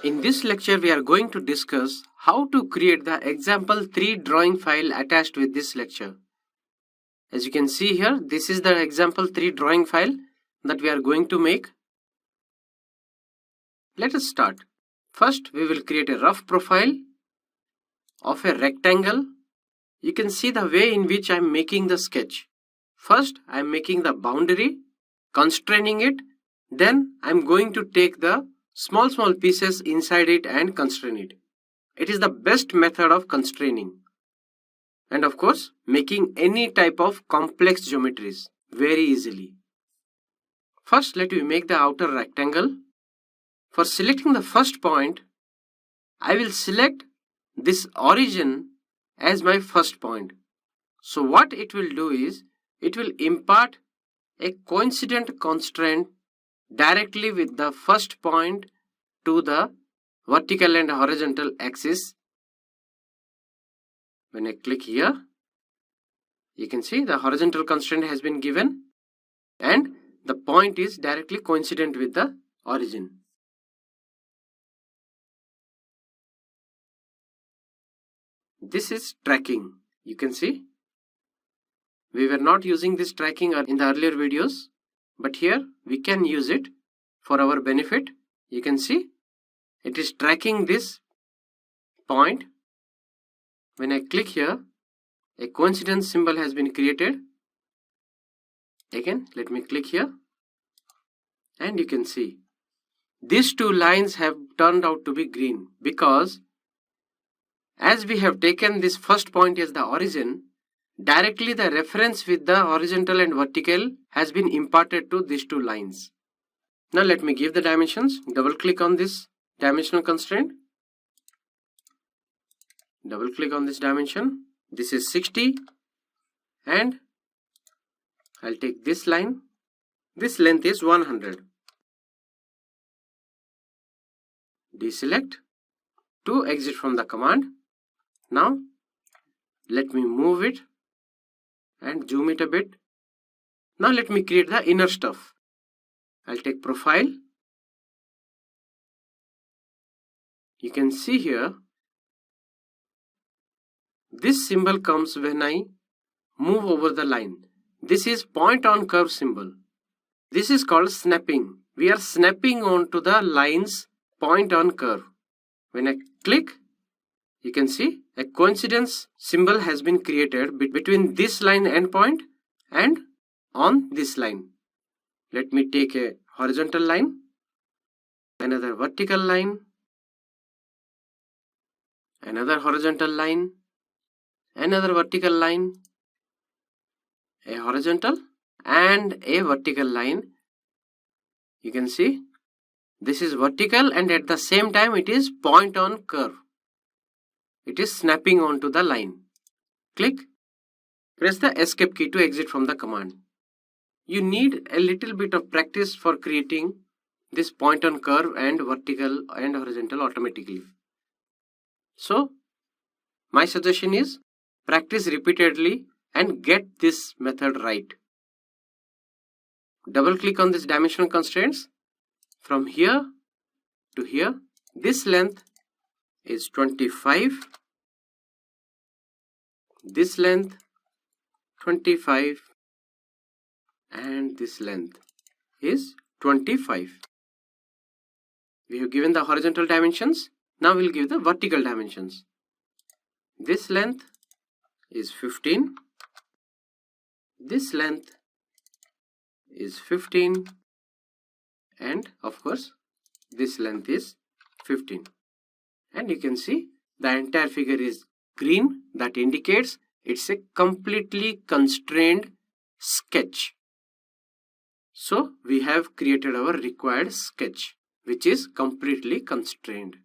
In this lecture, we are going to discuss how to create the example 3 drawing file attached with this lecture. As you can see here, this is the example 3 drawing file that we are going to make. Let us start. First, we will create a rough profile of a rectangle. You can see the way in which I am making the sketch. First, I am making the boundary, constraining it. Then, I am going to take the small pieces inside it and constrain it. It is the best method of constraining. And of course, making any type of complex geometries very easily. First, let me make the outer rectangle. For selecting the first point, I will select this origin as my first point. So what it will do is, it will impart a coincident constraint directly with the first point to the vertical and horizontal axis. When I click here, you can see the horizontal constraint has been given and the point is directly coincident with the origin. This is tracking. You can see we were not using this tracking in the earlier videos, but here we can use it for our benefit. You can see it is tracking this point. When I click here, a coincidence symbol has been created. Again, let me click here and you can see these two lines have turned out to be green because as we have taken this first point as the origin, directly the reference with the horizontal and vertical has been imparted to these two lines. Now let me give the dimensions. Double click on this dimensional constraint. Double click on this dimension. This is 60 and I'll take this line. This length is 100. Deselect to exit from the command. Now let me move it and zoom it a bit. Now let me create the inner stuff. I'll take profile. You can see here this symbol comes when I move over the line. This is point on curve symbol. This is called snapping. We are snapping onto the line's point on curve. When I click, you can see a coincidence symbol has been created between this line endpoint and on this line. Let me take a horizontal line, another vertical line, another horizontal line, another vertical line, a horizontal and a vertical line. You can see this is vertical and at the same time it is point on curve. It is snapping onto the line. Click. Press the escape key to exit from the command. You need a little bit of practice for creating this point on curve and vertical and horizontal automatically. So, my suggestion is practice repeatedly and get this method right. Double click on this dimensional constraints. From here to here, this length is 25. This length 25 and this length is 25. We have given the horizontal dimensions. Now we'll give the vertical dimensions. This length is 15. This length is 15 and of course this length is 15. And you can see the entire figure is green. That indicates it's a completely constrained sketch. So we have created our required sketch which is completely constrained.